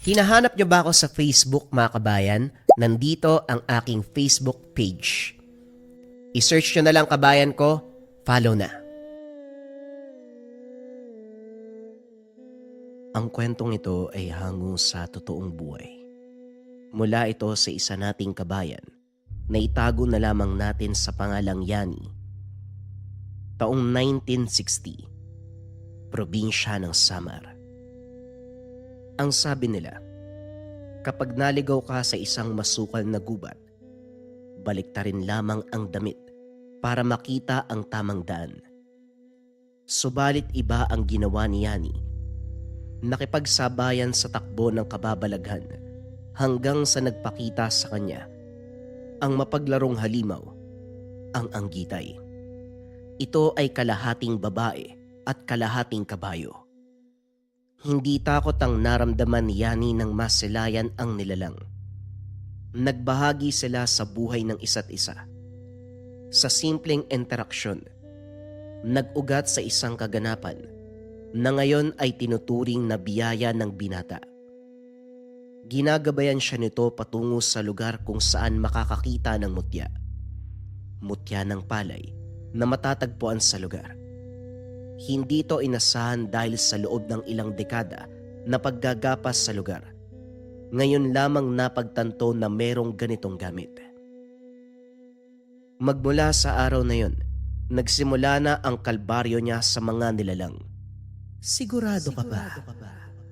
Hinahanap niyo ba ako sa Facebook mga kabayan? Nandito ang aking Facebook page. I-search niyo na lang kabayan ko, follow na. Ang kwentong ito ay hango sa totoong buhay. Mula ito sa isa nating kabayan na itago na lamang natin sa pangalang Yani. Taong 1960, probinsya ng Samar. Ang sabi nila, kapag naligaw ka sa isang masukal na gubat, baliktarin lamang ang damit para makita ang tamang daan. Subalit iba ang ginawa ni Yani. Nakipagsabayan sa takbo ng kababalaghan hanggang sa nagpakita sa kanya ang mapaglarong halimaw, ang anggitay. Ito ay kalahating babae at kalahating kabayo. Hindi takot ang naramdaman ni Yani nang masilayan ang nilalang. Nagbahagi sila sa buhay ng isa't isa. Sa simpleng interaksyon, nag-ugat sa isang kaganapan na ngayon ay tinuturing na biyaya ng binata. Ginagabayan siya nito patungo sa lugar kung saan makakakita ng mutya. Mutya ng palay na matatagpuan sa lugar. Hindi ito inasahan dahil sa loob ng ilang dekada na paggagapas sa lugar. Ngayon lamang napagtanto na merong ganitong gamit. Magmula sa araw na yon, nagsimula na ang kalbaryo niya sa mga nilalang. Sigurado ka ba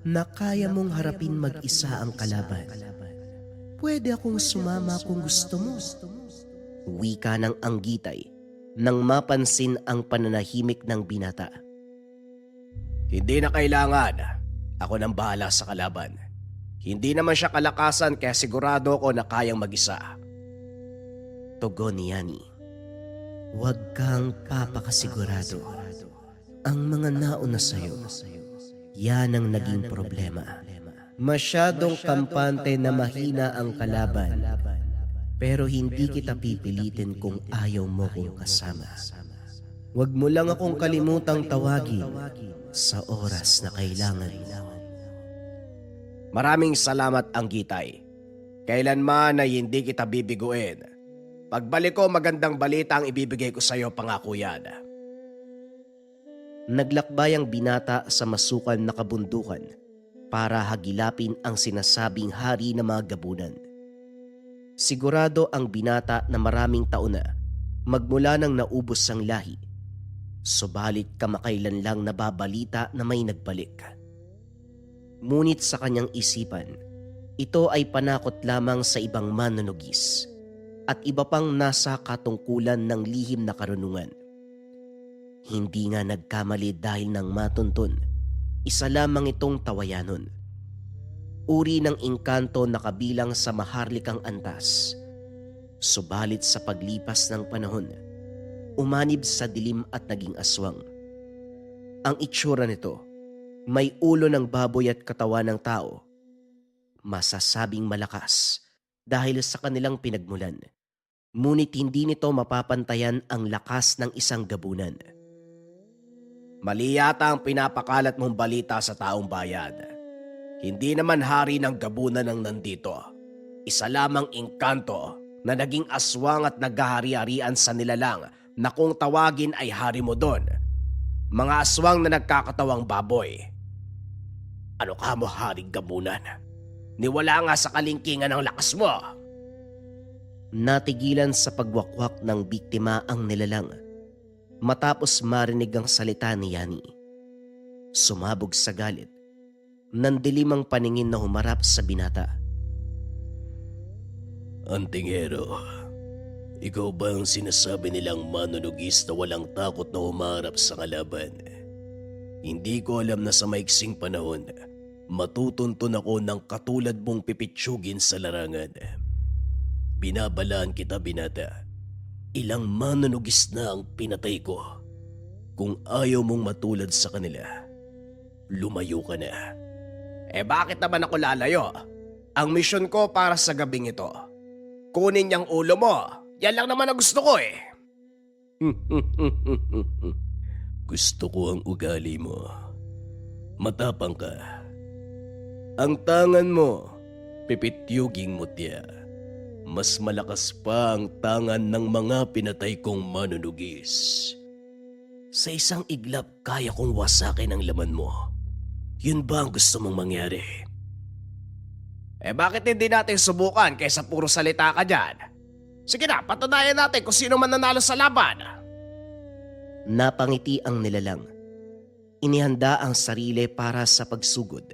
na kaya mong harapin mag-isa ang kalaban? Pwede akong sumama kung gusto mo. Wika ng anggitay nang mapansin ang pananahimik ng binata. Hindi na kailangan. Ako nang bahala sa kalaban. Hindi naman siya kalakasan kaya sigurado ko na kayang mag-isa. Tugon ni Yani. Huwag kang papakasigurado. Ang mga nauna sa'yo, yan ang naging problema. Masyadong kampante na mahina ang kalaban. Pero hindi kita pipilitin kung ayaw mo kong kasama. Huwag mo lang akong kalimutang tawagin sa oras na kailangan. Maraming salamat, anggitay. Kailanman ay hindi kita bibiguin. Pagbalik ko, magandang balita ang ibibigay ko sa iyo, pangako yan. Naglakbay ang binata sa masukal na kabundukan para hagilapin ang sinasabing hari ng mga gabunan. Sigurado ang binata na maraming taon na magmula nang naubos ang lahi. Subalit kamakailan lang nababalita na may nagbalik. Ngunit sa kanyang isipan, ito ay panakot lamang sa ibang manunugis at iba pang nasa katungkulan ng lihim na karunungan. Hindi nga nagkamali dahil nang matuntun, isa lamang itong tawayanon. Uri ng engkanto na kabilang sa maharlikang antas. Subalit sa paglipas ng panahon, umanib sa dilim at naging aswang. Ang itsura nito, may ulo ng baboy at katawan ng tao. Masasabing malakas dahil sa kanilang pinagmulan. Ngunit hindi nito mapapantayan ang lakas ng isang gabunan. Mali yata ang pinapakalat mong balita sa taong bayan. Hindi naman hari ng gabunan ang nandito. Isa lamang engkanto na naging aswang at naghahari-harian sa nilalang na kung tawagin ay hari mo doon. Mga aswang na nagkakatawang baboy. Ano ka mo, haring gabunan? Niwala nga sa kalingkingan ng lakas mo. Natigilan sa pagwakwak ng biktima ang nilalang matapos marinig ang salita ni Yani. Sumabog sa galit. Nandilim ang paningin na humarap sa binata. Antingero, ikaw ba ang sinasabi nilang manunugis na walang takot na humarap sa kalaban? Hindi ko alam na sa maiksing panahon, matutuntun ako ng katulad mong pipitsugin sa larangan. Binabalaan kita, binata. Ilang manunugis na ang pinatay ko. Kung ayaw mong matulad sa kanila, lumayo ka na. Bakit naman ako lalayo? Ang misyon ko para sa gabing ito, kunin niyang ulo mo. Yan lang naman ang gusto ko . Gusto ko ang ugali mo. Matapang ka. Ang tangan mo, pipityuging mutya. Mas malakas pa ang tangan ng mga pinatay kong manunugis. Sa isang iglap, kaya kong wasakin ang laman mo. Yun ba ang gusto mong mangyari? Bakit hindi natin subukan kaysa puro salita ka dyan? Sige na, patunayan natin kung sino man nanalo sa laban. Napangiti ang nilalang. Inihanda ang sarili para sa pagsugod.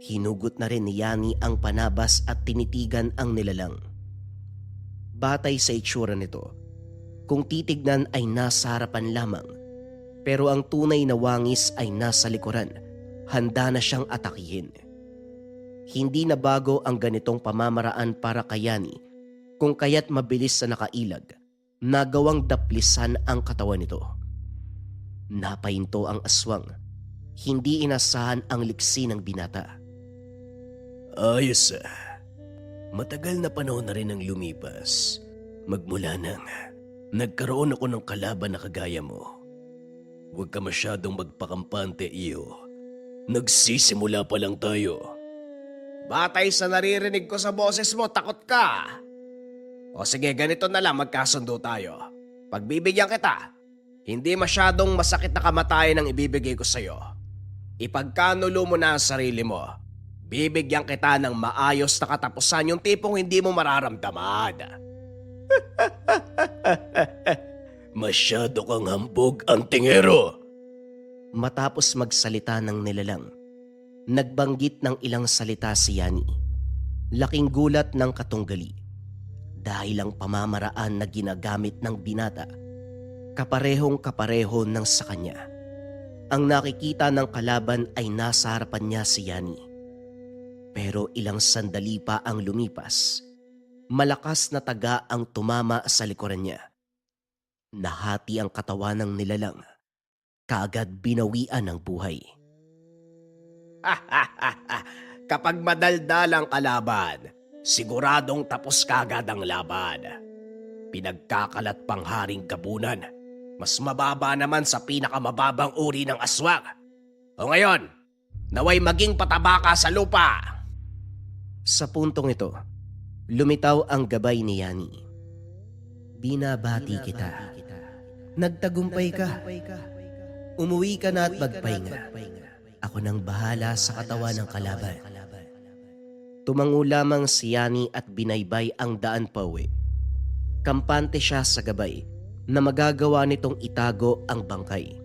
Hinugot na rin ni Yani ang panabas at tinitigan ang nilalang. Batay sa itsura nito, kung titignan ay nasa harapan lamang, pero ang tunay na wangis ay nasa likuran, handa na siyang atakihin. Hindi na bago ang ganitong pamamaraan para kay Yani, kung kaya't mabilis na nakailag, nagawang daplisan ang katawan nito. Napahinto ang aswang, hindi inasahan ang liksi ng binata. Ayos Matagal na panahon na rin ang lumipas. Magmula nang nagkaroon ako ng kalaban na kagaya mo. Huwag ka masyadong magpakampante, iyo. Nagsisimula pa lang tayo. Batay sa naririnig ko sa boses mo, takot ka. O sige, ganito na lang, magkasundo tayo. Pagbibigyan kita, hindi masyadong masakit na kamatayan ang ibibigay ko sa'yo. Ipagkanulo mo na ang sarili mo. Bibigyan kita ng maayos na katapusan, yung tipong hindi mo mararamdaman. Masyado kang hambog, antingero. Matapos magsalita ng nilalang, nagbanggit ng ilang salita si Yani. Laking gulat ng katunggali. Dahil ang pamamaraan na ginagamit ng binata, kaparehong-kapareho ng sa kanya. Ang nakikita ng kalaban ay nasa harapan niya si Yani. Pero ilang sandali pa ang lumipas, malakas na taga ang tumama sa likuran niya. Nahati ang katawan ng nilalang, kaagad binawian ng buhay. Kapag madaldal ang kalaban, siguradong tapos kagad ang laban. Pinagkakalat pang haring gabunan, mas mababa naman sa pinakamababang uri ng aswang. O ngayon, naway maging pataba ka sa lupa. Sa puntong ito, lumitaw ang gabay ni Yani. Binabati kita. Nagtagumpay ka. Umuwi ka na at magpahinga. Ako nang bahala sa katawan ng kalaban. Tumango lamang si Yani at binaybay ang daan pauwi. Kampante siya sa gabay na magagawa nitong itago ang bangkay.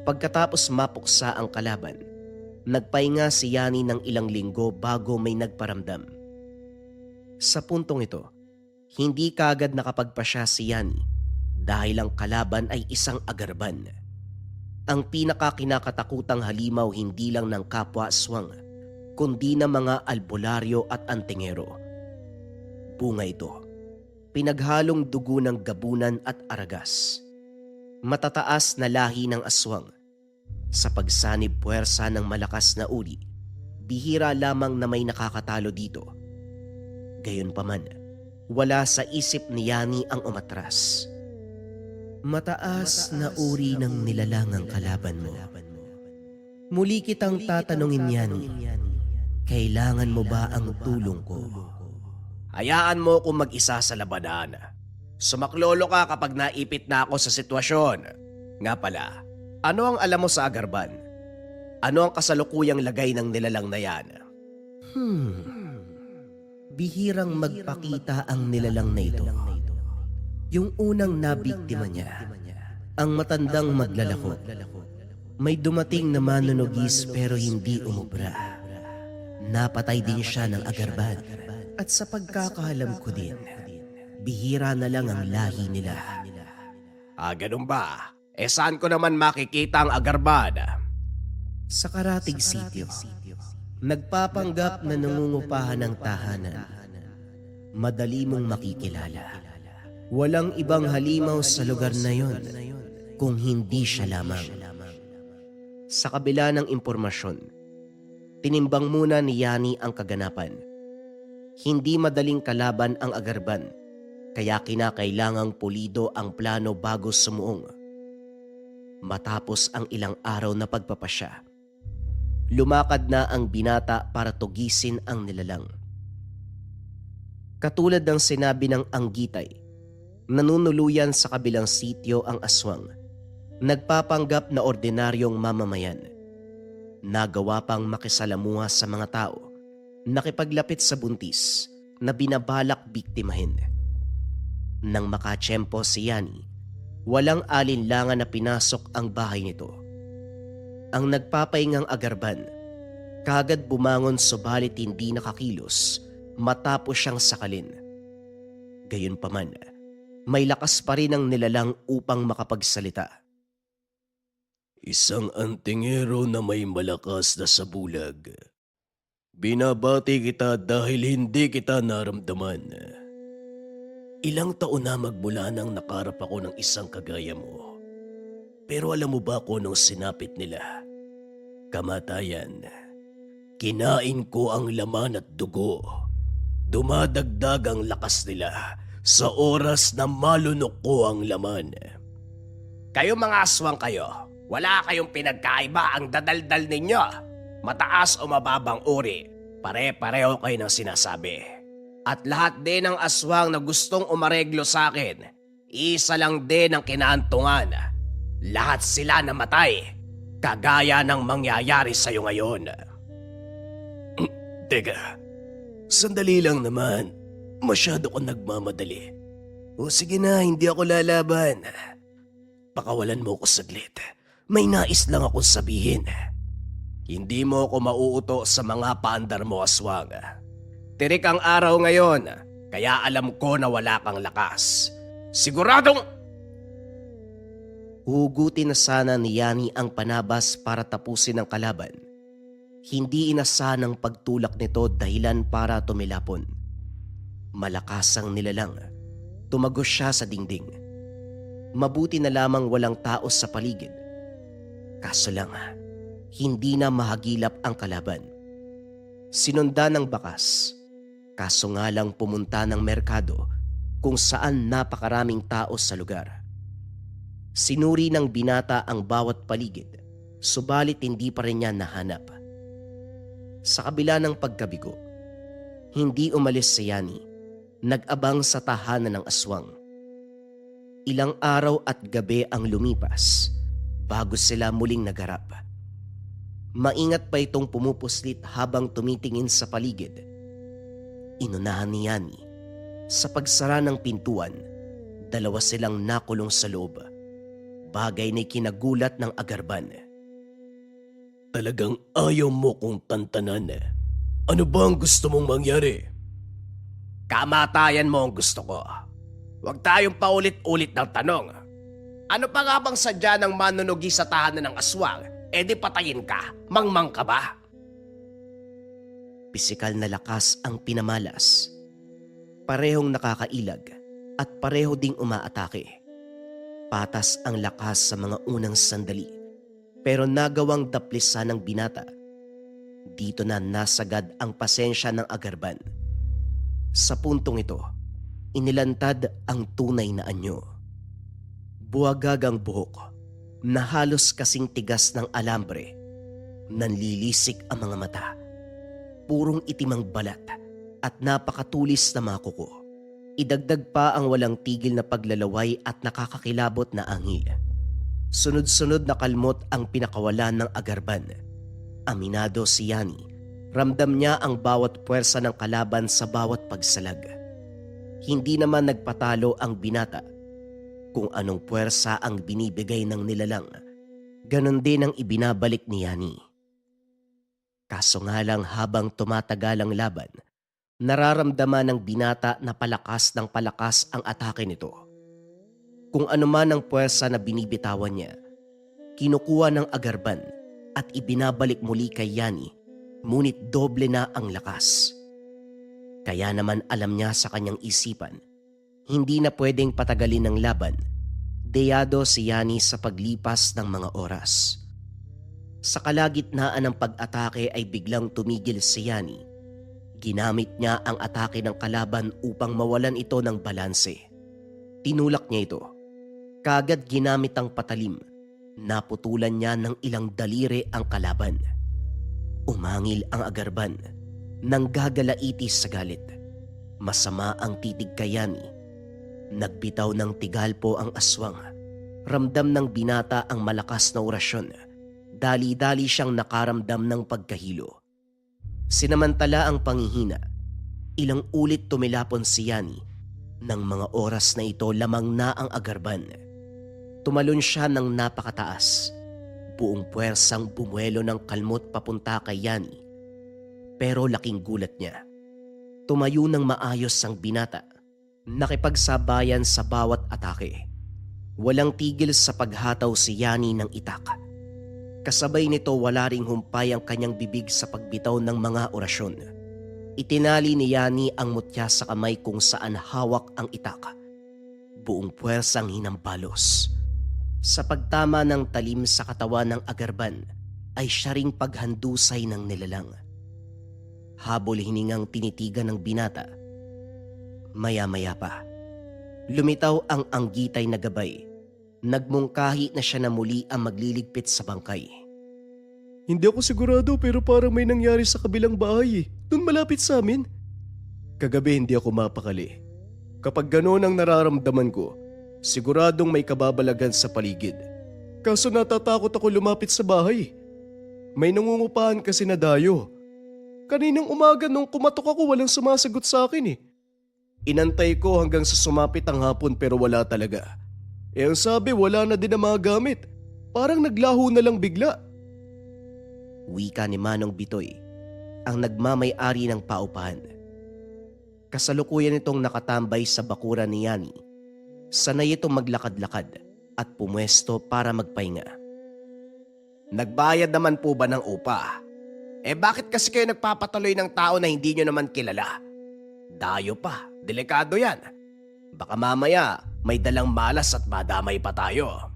Pagkatapos mapuksa ang kalaban, nagpahinga si Yani ng ilang linggo bago may nagparamdam. Sa puntong ito, hindi kaagad nakapagpasya si Yani dahil ang kalaban ay isang agarban. Ang pinakakinakatakutang halimaw hindi lang ng kapwa aswang, kundi ng mga albularyo at antingero. Bunga ito, pinaghalong dugo ng gabunan at aragas. Matataas na lahi ng aswang. Sa pagsanib puwersa ng malakas na uri, bihira lamang na may nakakatalo dito. Gayunpaman, wala sa isip ni Yani ang umatras. Mataas na uri ng nilalangang kalaban mo. Muli kitang tatanungin, Yani, kailangan mo ba ang tulong ko? Hayaan mo kung mag-isa sa labanan. Sumaklolo ka kapag naipit na ako sa sitwasyon. Nga pala, ano ang alam mo sa agarban? Ano ang kasalukuyang lagay ng nilalang na yan? Bihirang magpakita ang nilalang na ito. Yung unang nabiktima niya, ang matandang maglalako. May dumating na manunugis pero hindi umubra. Napatay din siya ng agarban. At sa pagkakahalam ko din, bihira na lang ang lahi nila. Ganun ba? Saan ko naman makikita ang agarban? Sa Karatig Sitio, nagpapanggap na nangungupahan ng tahanan. Madali mong makikilala. Walang ibang halimaw sa lugar na yon kung hindi siya lamang. Sa kabila ng impormasyon, tinimbang muna ni Yani ang kaganapan. Hindi madaling kalaban ang agarban, kaya kinakailangang pulido ang plano bago sumuong. Matapos ang ilang araw na pagpapasya, lumakad na ang binata para tugisin ang nilalang. Katulad ng sinabi ng anggitay, nanunuluyan sa kabilang sitio ang aswang, nagpapanggap na ordinaryong mamamayan. Nagawa pang makisalamuha sa mga tao, nakipaglapit sa buntis na binabalak biktimahin. Nang makatsyempo si Yani, walang alinlangan na pinasok ang bahay nito. Ang nagpapaingang agarban, kagad bumangon subalit hindi nakakilos matapos siyang sakalin. Gayunpaman, may lakas pa rin ang nilalang upang makapagsalita. Isang antingero na may malakas na sabulag. Binabati kita dahil hindi kita naramdaman. Ilang taon na magmula nang nakarap ako ng isang kagaya mo. Pero alam mo ba kung anong sinapit nila? Kamatayan. Kinain ko ang laman at dugo. Dumadagdag ang lakas nila sa oras na malunok ko ang laman. Kayo mga aswang kayo, wala kayong pinagkaiba ang dadaldal ninyo. Mataas o mababang uri, pare-pareho kayo ng sinasabi. At lahat din ng aswang na gustong umareglo sa akin, isa lang din ang kinaantungan. Lahat sila namatay, kagaya ng mangyayari sa'yo ngayon. Teka, sandali lang naman. Masyado ko nagmamadali. O sige na, hindi ako lalaban. Pakawalan mo ko saglit. May nais lang akong sabihin. Hindi mo ako mauuto sa mga paandar mo, aswang. Tirik ang araw ngayon, kaya alam ko na wala kang lakas. Siguradong... Hugutin na sana ni Yani ang panabas para tapusin ang kalaban. Hindi inasahan ang pagtulak nito dahilan para tumilapon. Malakas ang nilalang. Tumagos siya sa dingding. Mabuti na lamang walang tao sa paligid. Kaso lang, hindi na mahagilap ang kalaban. Sinundan ng bakas. Kaso nga lang pumunta ng merkado kung saan napakaraming tao sa lugar. Sinuri ng binata ang bawat paligid, subalit hindi pa rin niya nahanap. Sa kabila ng pagkabigo, hindi umalis si Yani, nag-abang sa tahanan ng aswang. Ilang araw at gabi ang lumipas bago sila muling nagarap. Maingat pa itong pumupuslit habang tumitingin sa paligid. Inunahan ni Yani. Sa pagsara ng pintuan, dalawa silang nakulong sa loob. Bagay na kinagulat ng agarban. Talagang ayaw mo kong tantanan. Ano ba ang gusto mong mangyari? Kamatayan mo ang gusto ko. Huwag tayong paulit-ulit ng tanong. Ano pa nga bang sadya ng manunugi sa tahanan ng aswang? E di patayin ka, mangmang ka ba? Pisikal na lakas ang pinamalas. Parehong nakakailag at pareho ding umaatake. Patas ang lakas sa mga unang sandali, pero nagawang daplisan ng binata. Dito na nasagad ang pasensya ng agarban. Sa puntong ito, inilantad ang tunay na anyo. Buwagag ang buhok na halos kasing tigas ng alambre. Nanlilisik ang mga mata. Purong itimang balat at napakatulis na mga kuko. Idagdag pa ang walang tigil na paglalaway at nakakakilabot na anghel. Sunod-sunod na kalmot ang pinakawalan ng agarban. Aminado si Yani. Ramdam niya ang bawat puwersa ng kalaban sa bawat pagsalag. Hindi naman nagpatalo ang binata. Kung anong puwersa ang binibigay ng nilalang, ganon din ang ibinabalik ni Yani. Kaso nga lang habang tumatagal ang laban, nararamdaman ng binata na palakas ng palakas ang atake nito. Kung ano man ang puwersa na binibitawan niya, kinukuha ng agarban at ibinabalik muli kay Yani, ngunit doble na ang lakas. Kaya naman alam niya sa kanyang isipan, hindi na pwedeng patagalin ng laban. Deyado si Yani sa paglipas ng mga oras. Sa kalagitnaan ng pag-atake ay biglang tumigil si Yani. Ginamit niya ang atake ng kalaban upang mawalan ito ng balanse. Tinulak niya ito. Kagad ginamit ang patalim. Naputulan niya ng ilang daliri ang kalaban. Umangil ang agarban nang gagalaitis sa galit. Masama ang titig kay Yani. Nagbitaw ng tigalpo ang aswang. Ramdam ng binata ang malakas na orasyon. Dali-dali siyang nakaramdam ng pagkahilo. Sinamantala ang panghihina. Ilang ulit tumilapon si Yani. Nang mga oras na ito lamang na ang agarban. Tumalon siya ng napakataas. Buong puwersang bumuelo ng kalmot papunta kay Yani. Pero laking gulat niya. Tumayo ng maayos ang binata. Nakipagsabayan sa bawat atake. Walang tigil sa paghataw si Yani ng itak. Kasabay nito wala ring humpay ang kanyang bibig sa pagbitaw ng mga orasyon. Itinali ni Yani ang mutya sa kamay kung saan hawak ang itak. Buong puwersang hinambalos. Sa pagtama ng talim sa katawan ng agarban ay siya ring paghandusay ng nilalang. Habol hiningang tinitigan ng binata. Maya-maya pa, lumitaw ang anggitay na gabay. Nagmungkahi na siya na muli ang magliligpit sa bangkay. Hindi ako sigurado pero parang may nangyari sa kabilang bahay Doon malapit sa amin. Kagabi hindi ako mapakali. Kapag gano'n ang nararamdaman ko, siguradong may kababalagan sa paligid. Kaso natatakot ako lumapit sa bahay. May nangungupahan kasi na dayo. Kaninang umaga nung kumatok ako walang sumasagot sa akin Inantay ko hanggang sa sumapit ang hapon pero wala talaga. Ang sabi wala na din ang mga gamit. Parang naglaho na lang bigla. Wika ni Manong Bitoy, ang nagmamay-ari ng paupahan. Kasalukuyan itong nakatambay sa bakuran ni Yani. Sanay itong maglakad-lakad at pumwesto para magpahinga. Nagbayad naman po ba ng upa? Bakit kasi kayo nagpapatuloy ng tao na hindi nyo naman kilala? Dayo pa, delikado yan. Baka mamaya may dalang malas at madamay pa tayo.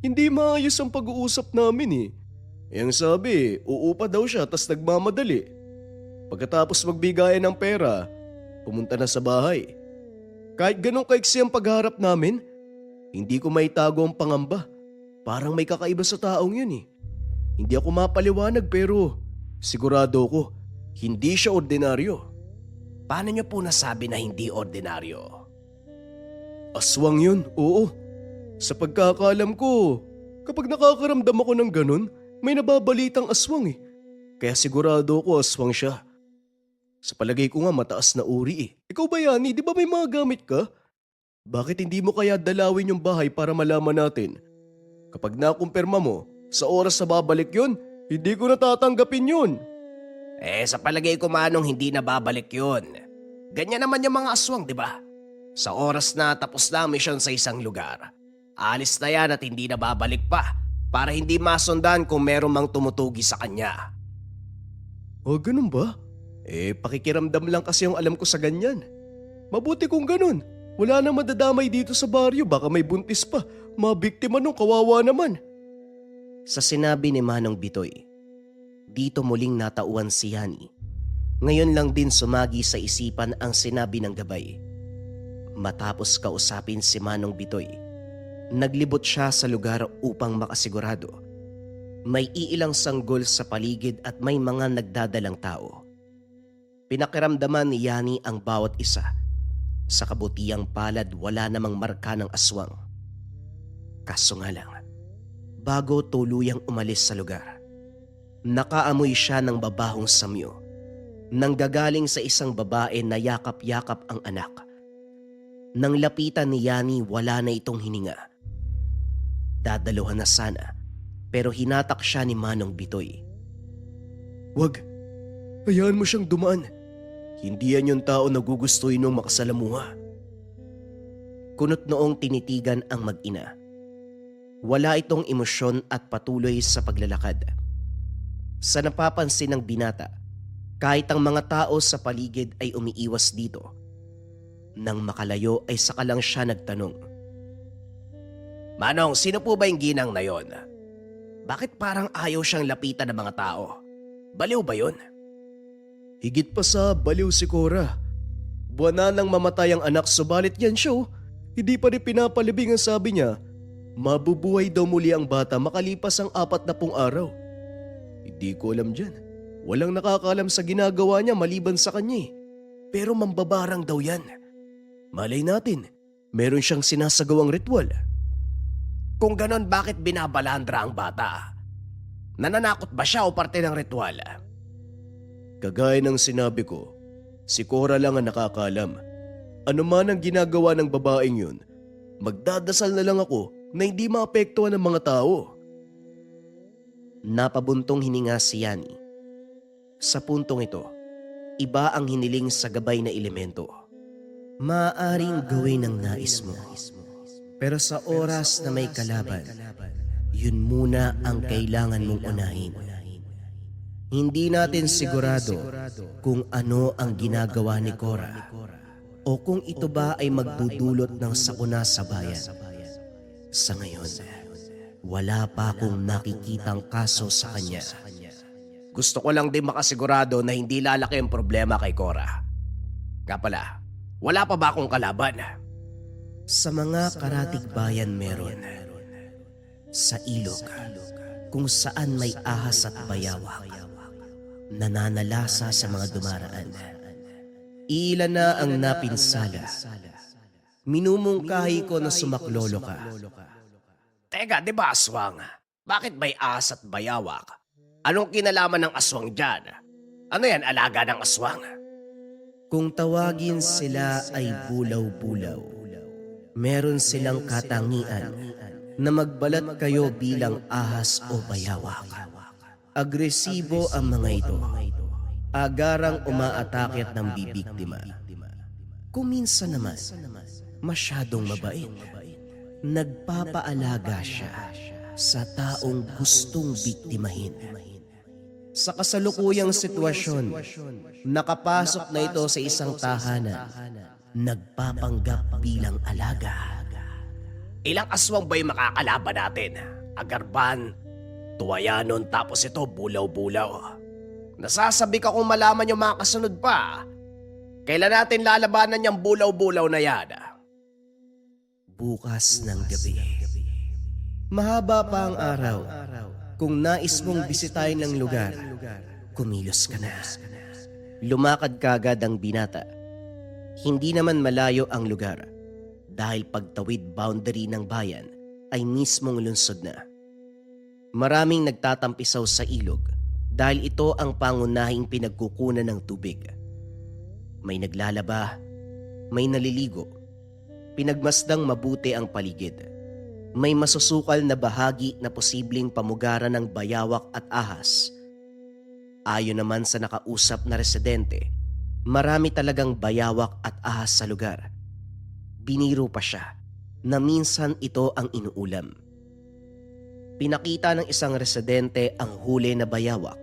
Hindi maayos ang pag-uusap namin Ang sabi, uupa daw siya tas nagmamadali. Pagkatapos magbigayan ng pera, pumunta na sa bahay. Kahit ganun kaiksi ang pagharap namin, hindi ko maitago ang pangamba. Parang may kakaiba sa taong yun Hindi ako mapaliwanag pero sigurado ko, hindi siya ordinaryo. Paano nyo po nasabi na hindi ordinaryo? Aswang yun, oo. Sa pagkakaalam ko, kapag nakakaramdam ako ng ganun, may nababalitang aswang Kaya sigurado ko aswang siya. Sa palagay ko nga mataas na uri Ikaw ba Yani, di ba may mga gamit ka? Bakit hindi mo kaya dalawin yung bahay para malaman natin? Kapag nakumpirma mo, sa oras na babalik yun, hindi ko natatanggapin yun. Sa palagay ko Manong hindi na babalik yun. Ganyan naman yung mga aswang, di ba? Sa oras na tapos na ang misyon sa isang lugar, alis na yan at hindi na babalik pa para hindi masundan kung meron mang tumutugi sa kanya. Ganun ba? Pakikiramdam lang kasi yung alam ko sa ganyan. Mabuti kung ganun. Wala na madadamay dito sa baryo, baka may buntis pa. Mabiktima nung kawawa naman. Sa sinabi ni Manong Bitoy, dito muling natauan si Yani. Ngayon lang din sumagi sa isipan ang sinabi ng gabay. Matapos kausapin si Manong Bitoy, naglibot siya sa lugar upang makasigurado. May iilang sanggol sa paligid at may mga nagdadalang tao. Pinakiramdaman ni Yani ang bawat isa. Sa kabutiang palad wala namang marka ng aswang. Kaso nga lang, bago tuluyang umalis sa lugar, nakaamoy siya ng babahong samyo. Nanggagaling sa isang babae na yakap-yakap ang anak. Nang lapitan ni Yani wala na itong hininga. Dadaluhan na sana pero hinatak siya ni Manong Bitoy. Wag, hayaan mo siyang dumaan. Hindi yan yung tao na gugustuhin nung makasalamuha. Kunot noong tinitigan ang mag-ina. Wala itong emosyon at patuloy sa paglalakad. Sa napapansin ng binata, kahit ang mga tao sa paligid ay umiiwas dito. Nang makalayo ay saka lang siya nagtanong. Manong, sino po ba yung ginang na yon? Bakit parang ayaw siyang lapitan ng mga tao? Baliw ba yun? Higit pa sa baliw si Cora. Buwan na nang mamatay ang anak subalit yan siya Hindi pa rin pinapalibing ang sabi niya. Mabubuhay daw muli ang bata makalipas ang 40 araw. Hindi ko alam dyan. Walang nakakaalam sa ginagawa niya maliban sa kanya eh. Pero mambabarang daw yan. Malay natin, meron siyang sinasagawang ritual. Kung ganon, bakit binabalandra ang bata? Nananakot ba siya o parte ng ritual? Kagaya ng sinabi ko, si Cora lang ang nakakaalam. Ano man ang ginagawa ng babaeng yun, magdadasal na lang ako na hindi maapektuhan ng mga tao. Napabuntong hininga si Yani. Sa puntong ito, iba ang hiniling sa gabay na elemento. Maaaring gawin ng nais mo. Pero sa oras na may kalaban, yun muna ang kailangan mong unahin. Hindi natin sigurado kung ano ang ginagawa ni Cora o kung ito ba ay magdudulot ng sakuna sa bayan. Sa ngayon, wala pa akong nakikitang kaso sa kanya. Gusto ko lang din makasigurado na hindi lalaki ang problema kay Cora. Nga pala, wala pa ba akong kalaban? Sa mga karatig bayan meron. Sa ilog, kung saan may ahas at bayawak, nananalasa sa mga dumaraan. Ilan na ang napinsala. Minumungkahi ko na sumaklolo ka. Teka, di ba aswang? Bakit may ahas at bayawak? Anong kinalaman ng aswang dyan? Ano yan, alaga ng aswang? Kung tawagin sila ay bulaw-bulaw, meron silang katangian na magbalat kayo bilang ahas o bayawak. Agresibo ang mga ito. Agarang umaatake at nambibiktima. Kung minsan naman, masyadong mabait. Nagpapaalaga siya sa taong gustong biktimahin. Sa kasalukuyang sitwasyon, nakapasok na ito sa isang tahanan, nagpapanggap bilang alaga. Ilang aswang ba'y makakalaban natin? Agarban, tuwayanon, tapos ito bulaw-bulaw. Nasasabi ka kung malaman yung mga kasunod pa. Kailan natin lalabanan yung bulaw-bulaw na yan? Bukas ng gabi. Mahaba pa ang araw. Kung nais mong bisitahin ng lugar, kumilos ka na. Lumakad kagad ang binata. Hindi naman malayo ang lugar dahil pagtawid boundary ng bayan ay mismong lungsod na. Maraming nagtatampisaw sa ilog dahil ito ang pangunahing pinagkukunan ng tubig. May naglalaba, may naliligo. Pinagmasdang mabuti ang paligid. May masusukal na bahagi na posibleng pamugaran ng bayawak at ahas. Ayon naman sa nakausap na residente, marami talagang bayawak at ahas sa lugar. Biniro pa siya na minsan ito ang inuulam. Pinakita ng isang residente ang huli na bayawak.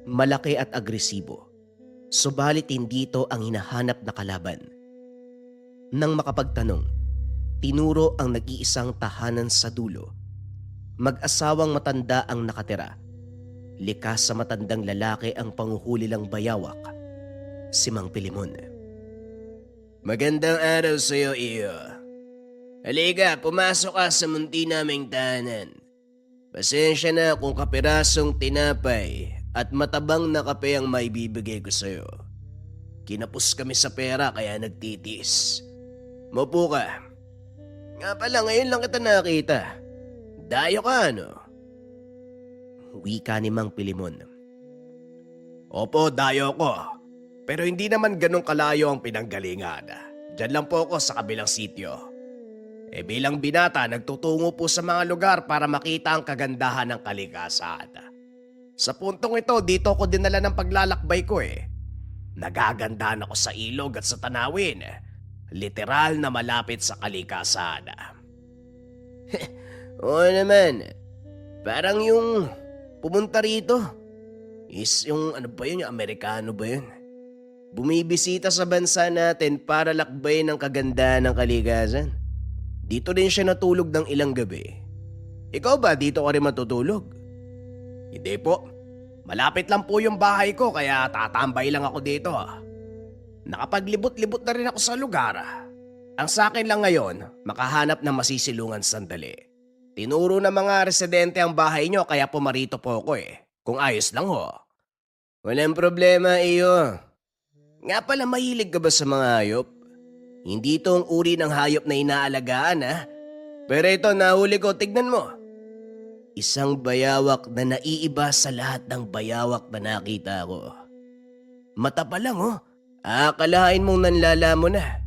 Malaki at agresibo. Subalit hindi ito ang hinahanap na kalaban. Nang makapagtanong, tinuro ang nag-iisang tahanan sa dulo. Mag-asawang matanda ang nakatira. Likas sa matandang lalaki ang panguhuli lang bayawak, si Mang Pilimon. Magandang araw sa iyo, iyo. Halika, pumasok ka sa munti naming tahanan. Pasensya na kung kapirasong tinapay at matabang na kape ang maibibigay ko sa iyo. Kinapos kami sa pera kaya nagtitis. Maupo ka. Nga pala, ngayon lang kita nakita. Dayo ka, ano? Wika ni Mang Pilimon. Opo, dayo ko. Pero hindi naman ganun kalayo ang pinanggalingan. Diyan lang po ako sa kabilang sityo. Bilang binata, nagtutungo po sa mga lugar para makita ang kagandahan ng kalikasan. Sa puntong ito, dito ko dinala ng paglalakbay ko Nagagandahan ako sa ilog at sa tanawin. Literal na malapit sa kalikasan. Oo naman. Parang yung pumunta rito is yung ano ba yun, yung Amerikano ba yun? Bumibisita sa bansa natin para lakbayin ang kagandahan ng kalikasan. Dito din siya natulog ng ilang gabi. Ikaw ba dito ka rin matutulog? Hindi po. Malapit lang po yung bahay ko kaya tatambay lang ako dito. Nakapaglibot-libot na rin ako sa lugar. Ang sa akin lang ngayon, makahanap ng masisilungan sandali. Tinuro ng mga residente ang bahay nyo kaya pumarito po ako Kung ayos lang ho. Walang problema, iyo. Nga pala, mahilig ka ba sa mga hayop? Hindi ito ang uri ng hayop na inaalagaan, ha? Pero ito, nahuli ko, tignan mo. Isang bayawak na naiiba sa lahat ng bayawak na nakita ko. Mata pa lang, oh. Akalain mong nanlalamon na.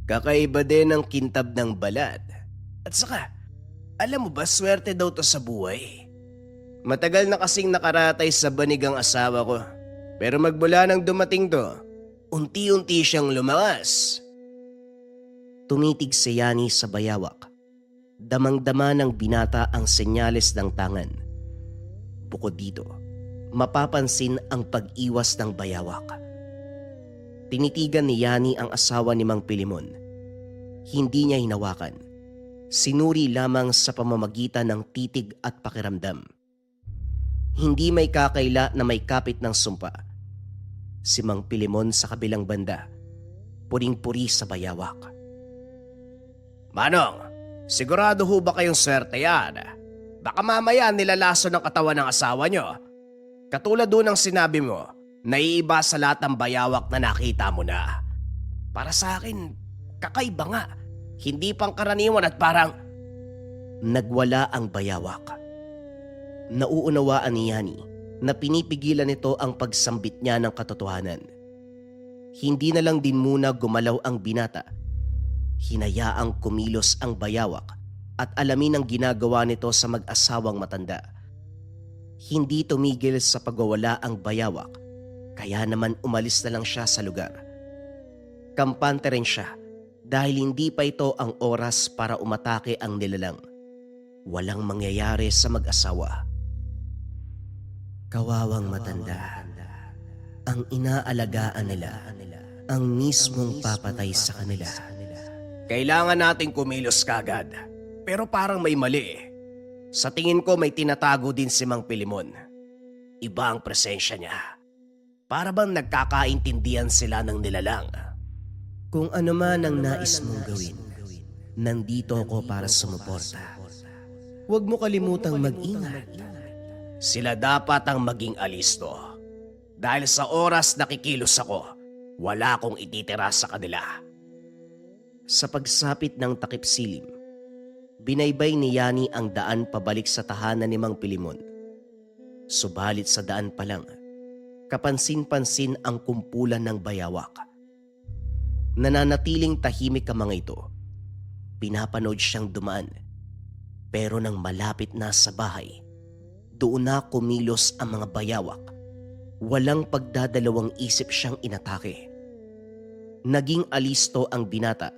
Kakaiba din ang kintab ng balat. At saka, alam mo ba, swerte daw to sa buhay. Matagal na kasing nakaratay sa banig ang asawa ko. Pero magmula nang dumating to, unti-unti siyang lumakas. Tumitig si Yani sa bayawak. Damang-dama ng binata ang senyales ng tangan. Bukod dito, mapapansin ang pag-iwas ng bayawak. Tinitigan ni Yani ang asawa ni Mang Pilimon. Hindi niya hinawakan. Sinuri lamang sa pamamagitan ng titig at pakiramdam. Hindi may kakaila na may kapit ng sumpa. Si Mang Pilimon sa kabilang banda, puring-puri sa bayawak. Manong, sigurado ho ba kayong swerte yan? Baka mamaya nilalaso ng katawan ng asawa nyo. Katulad doon ng sinabi mo, naiiba sa lahat ng bayawak na nakita mo na. Para sa akin, kakaiba nga. Hindi pangkaraniwan at parang... Nagwala ang bayawak. Nauunawaan ni Yani na pinipigilan nito ang pagsambit niya ng katotohanan. Hindi na lang din muna gumalaw ang binata. Hinayaang kumilos ang bayawak at alamin ang ginagawa nito sa mag-asawang matanda. Hindi tumigil sa pagwawala ang bayawak, kaya naman umalis na lang siya sa lugar. Kampante rin siya dahil hindi pa ito ang oras para umatake ang nilalang. Walang mangyayari sa mag-asawa. Kawawang matanda, ang inaalagaan nila ang mismong papatay sa kanila. Kailangan nating kumilos kagad. Pero parang may mali. Sa tingin ko may tinatago din si Mang Pilimon. Iba ang presensya niya. Para bang nagkakaintindihan sila ng nilalang. Kung ano man ang nais mong gawin, nandito ako para sumuporta. Huwag mo kalimutang mag-ingat. Sila dapat ang maging alisto. Dahil sa oras na kikilos ako, wala akong ititira sa kanila. Sa pagsapit ng takip silim, binaybay ni Yani ang daan pabalik sa tahanan ni Mang Pilimon. Subalit sa daan pa lang, kapansin-pansin ang kumpulan ng bayawak. Nananatiling tahimik ang mga ito. Pinapanood siyang dumaan. Pero nang malapit na sa bahay, doon na kumilos ang mga bayawak. Walang pagdadalawang isip siyang inatake. Naging alisto ang binata.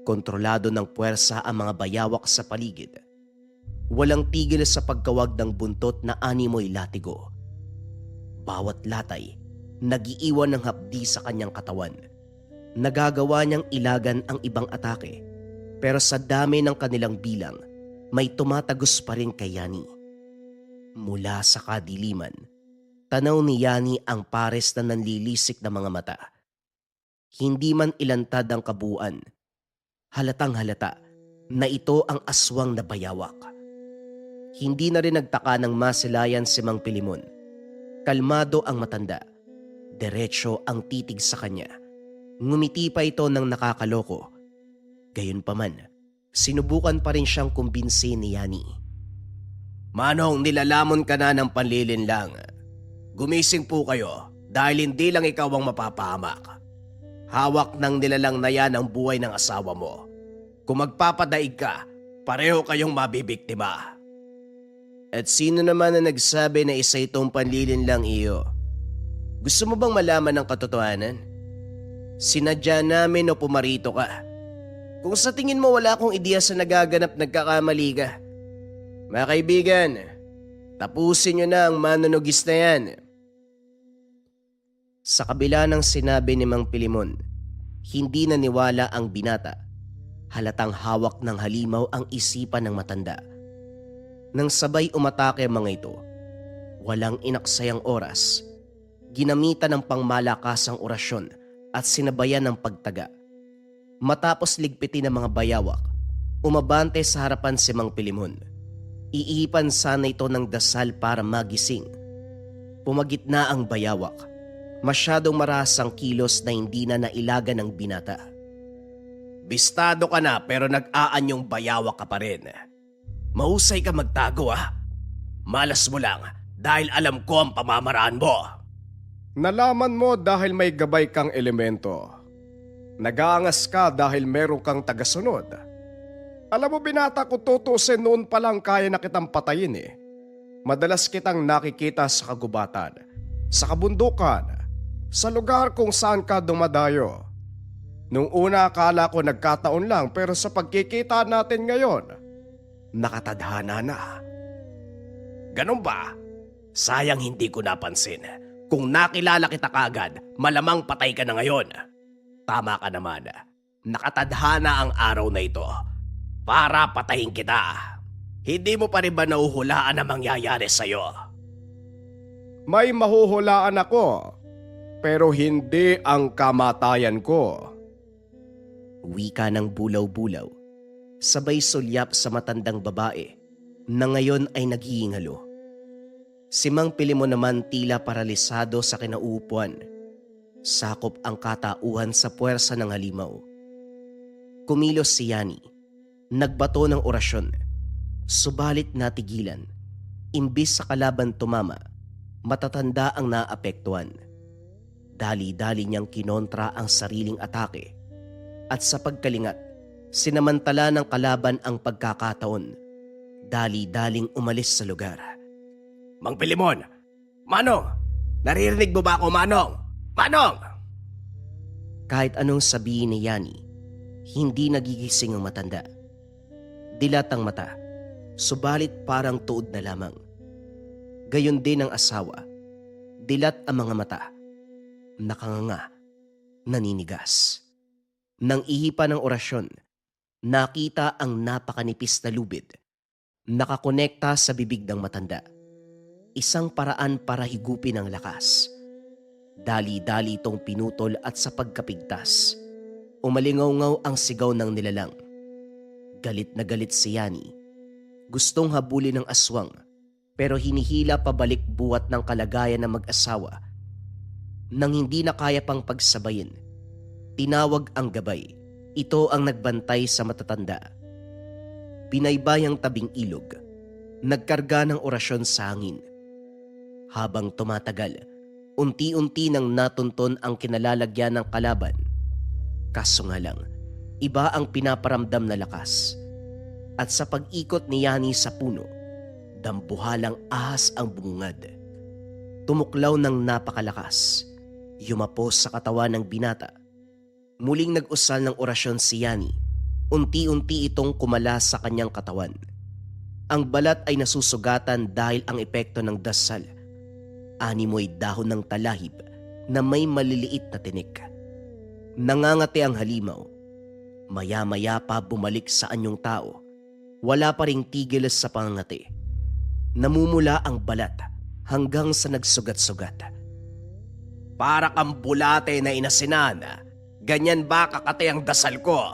Kontrolado ng puwersa ang mga bayawak sa paligid. Walang tigil sa pagkawag ng buntot na animoy latigo. Bawat latay, nagiiwan ng hapdi sa kanyang katawan. Nagagawa niyang ilagan ang ibang atake, pero sa dami ng kanilang bilang, may tumatagos pa rin kay Yani. Mula sa kadiliman, tanaw ni Yani ang pares na nanlilisik na mga mata. Hindi man ilantad ang kabuuan, halatang halata na ito ang aswang na bayawak. Hindi na rin nagtaka ng masilayan si Mang Pilimon. Kalmado ang matanda. Diretso ang titig sa kanya. Ngumiti pa ito ng nakakaloko. Gayunpaman, sinubukan pa rin siyang kumbinsin ni Yani. Manong, nilalamon ka na ng panlilinlang. Gumising po kayo dahil hindi lang ikaw ang mapapahamak. Hawak ng nilalang na yan ang buhay ng asawa mo. Kung magpapadaig ka, pareho kayong mabibiktima. At sino naman na nagsabi na isa itong panlilinlang iyo? Gusto mo bang malaman ang katotohanan? Sinadya namin o pumarito ka. Kung sa tingin mo wala akong ideya sa nagaganap, nagkakamali ka. Mga kaibigan, tapusin nyo na ang manunugis na yan. Sa kabila ng sinabi ni Mang Pilimon, hindi naniwala ang binata. Halatang hawak ng halimaw ang isipan ng matanda. Nang sabay umatake ang mga ito, walang inaksayang oras. Ginamitan ng pangmalakasang orasyon at sinabayan ng pagtaga. Matapos ligpitin ng mga bayawak, umabante sa harapan si Mang Pilimon. Iihipan sana ito ng dasal para magising. Pumagitna ang bayawak. Masyadong maras ang kilos na hindi na nailaga ng binata. Bistado ka na pero nag-aanyong bayawak ka pa rin. Mahusay ka magtago Malas mo lang dahil alam ko ang pamamaraan mo. Nalaman mo dahil may gabay kang elemento. Nag-aangas ka dahil meron kang tagasunod. Alam mo binata, kung tutusin noon pa lang kaya na kitang patayin Madalas kitang nakikita sa kagubatan, sa kabundukan, sa lugar kung saan ka dumadayo. Nung una akala ko nagkataon lang pero sa pagkikita natin ngayon, nakatadhana na. Ganun ba? Sayang hindi ko napansin. Kung nakilala kita kagad, malamang patay ka na ngayon. Tama ka naman. Nakatadhana ang araw na ito para patayin kita. Hindi mo pa rin ba nahuhulaan ang mangyayari sa'yo? May mahuhulaan ako, pero hindi ang kamatayan ko. Wika ng bulaw-bulaw, sabay sulyap sa matandang babae na ngayon ay naghihingalo. Si Mang Pilimon naman tila paralisado sa kinauupuan. Sakop ang katauhan sa puwersa ng halimaw. Kumilos si Yani, nagbato ng orasyon. Subalit natigilan. Imbis sa kalaban tumama, matatanda ang naapektuhan. Dali-dali niyang kinontra ang sariling atake. At sa pagkalingat, sinamantala ng kalaban ang pagkakataon. Dali-daling umalis sa lugar. Mang Pilimon! Manong! Naririnig mo ba ako, Manong? Manong! Kahit anong sabihin ni Yani, hindi nagigising ang matanda. Dilat ang mata, subalit parang tuod na lamang. Gayon din ang asawa. Dilat ang mga mata. Nakanganga, naninigas. Nang ihipa ng orasyon, nakita ang napakanipis na lubid. Nakakonekta sa bibig ng matanda. Isang paraan para higupin ang lakas. Dali-dali itong pinutol at sa pagkapigtas, umalingaw-ngaw ang sigaw ng nilalang. Galit na galit si Yani. Gustong habulin ng aswang pero hinihila pabalik buwat ng kalagayan ng mag-asawa. Nang hindi na kaya pang pagsabayin, tinawag ang gabay. Ito ang nagbantay sa matatanda. Pinaybayang tabing ilog, nagkarga ng orasyon sa hangin. Habang tumatagal, unti-unti nang natunton ang kinalalagyan ng kalaban. Kaso nga lang, iba ang pinaparamdam na lakas. At sa pag-ikot ni Yani sa puno, dambuhalang ahas ang bumungad. Tumuklaw ng napakalakas. Yumapos sa katawan ng binata. Muling nag-usal ng orasyon si Yani. Unti-unti itong kumalas sa kanyang katawan. Ang balat ay nasusugatan dahil ang epekto ng dasal. Animoy dahon ng talahib na may maliliit na tinik. Nangangati ang halimaw. Maya-maya pa bumalik sa anyong tao. Wala pa ring tigil sa pangangati. Namumula ang balat hanggang sa nagsugat-sugat. Para kang bulate na inasinan. Ganyan ba kakati ang dasal ko?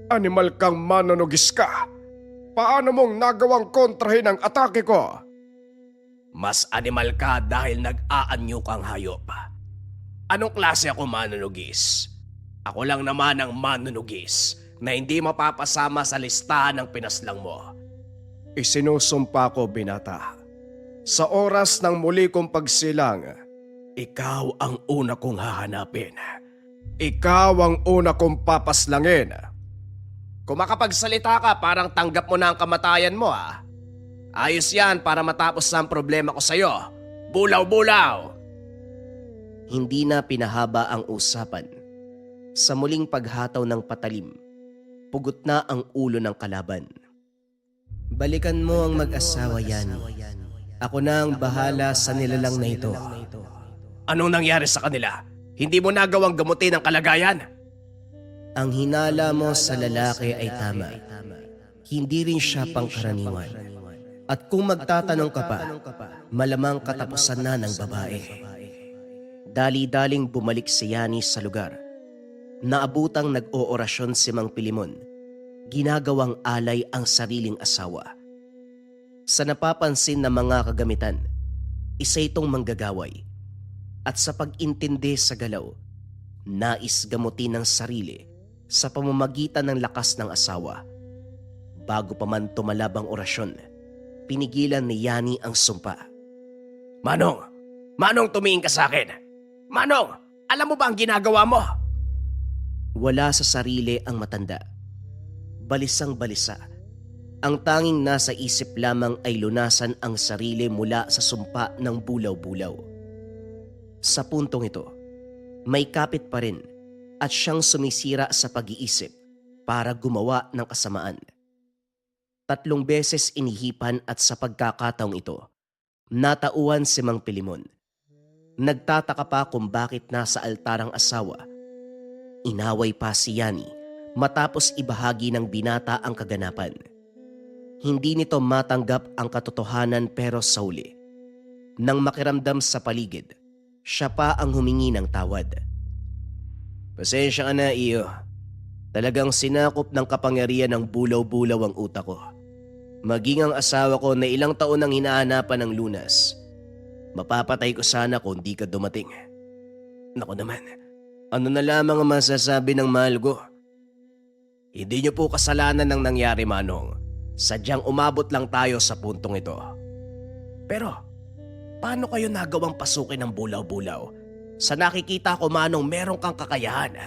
Animal kang manunugis ka. Paano mong nagawang kontrahin ang atake ko? Mas animal ka dahil nag-aanyo kang hayop. Anong klase ako manunugis? Ako lang naman ang manunugis na hindi mapapasama sa listahan ng pinaslang mo. Isinusumpa ko, binata. Sa oras ng muli kong pagsilang, Ikaw ang una kong hahanapin. ikaw ang una kong papaslangin. Kung makapagsalita ka, parang tanggap mo na ang kamatayan mo Ayos yan para matapos na ang problema ko sa'yo. Bulaw-bulaw! Hindi na pinahaba ang usapan. Sa muling paghataw ng patalim, pugot na ang ulo ng kalaban. Balikan mo ang mag-asawa, Yani. Ako na ang bahala sa nilalang na ito. Anong nangyari sa kanila? Hindi mo nagawang gamutin ang kalagayan? Ang hinala mo sa lalaki ay tama. Hindi rin siya pangkaraniwan. At kung magtatanong ka pa, malamang katapusan na ng babae. Dali-daling bumalik si Yani sa lugar. Naabutang nag-oorasyon si Mang Pilimon. Ginagawang alay ang sariling asawa. Sa napapansin na mga kagamitan, Isa itong manggagaway at sa pag-intindi sa galaw, nais gamutin ng sarili sa pamamagitan ng lakas ng asawa. Bago pa man tumalab ang orasyon, pinigilan ni Yani ang sumpa. Manong! Manong, tumingin ka sa akin! Manong! Alam mo ba ang ginagawa mo? Wala sa sarili ang matanda. Balisang balisa. Ang tanging nasa isip lamang ay lunasan ang sarili mula sa sumpa ng bulaw-bulaw. Sa puntong ito, may kapit pa rin at siyang sumisira sa pag-iisip para gumawa ng kasamaan. 3 beses inihipan at sa pagkakataong ito, natauhan si Mang Pilimon. Nagtataka pa kung bakit nasa altar ang asawa. Inaway pa si Yani matapos ibahagi ng binata ang kaganapan. Hindi nito matanggap ang katotohanan pero sa huli, nang makiramdam sa paligid, siya pa ang humingi ng tawad. Pasensya ka na, iyo. Talagang sinakop ng kapangyarihan ng bulaw-bulaw ang utak ko. Maging ang asawa ko na ilang taon nang hinahanapan ng lunas. Mapapatay ko sana kung di ka dumating. Naku naman, ano na lamang ang masasabi ng mahal ko? Hindi niyo po kasalanan ng nangyari, Manong. Sadyang umabot lang tayo sa puntong ito. Pero, paano kayo nagawang pasukin ng bulaw-bulaw? Sa nakikita ko, Manong, meron kang kakayahan.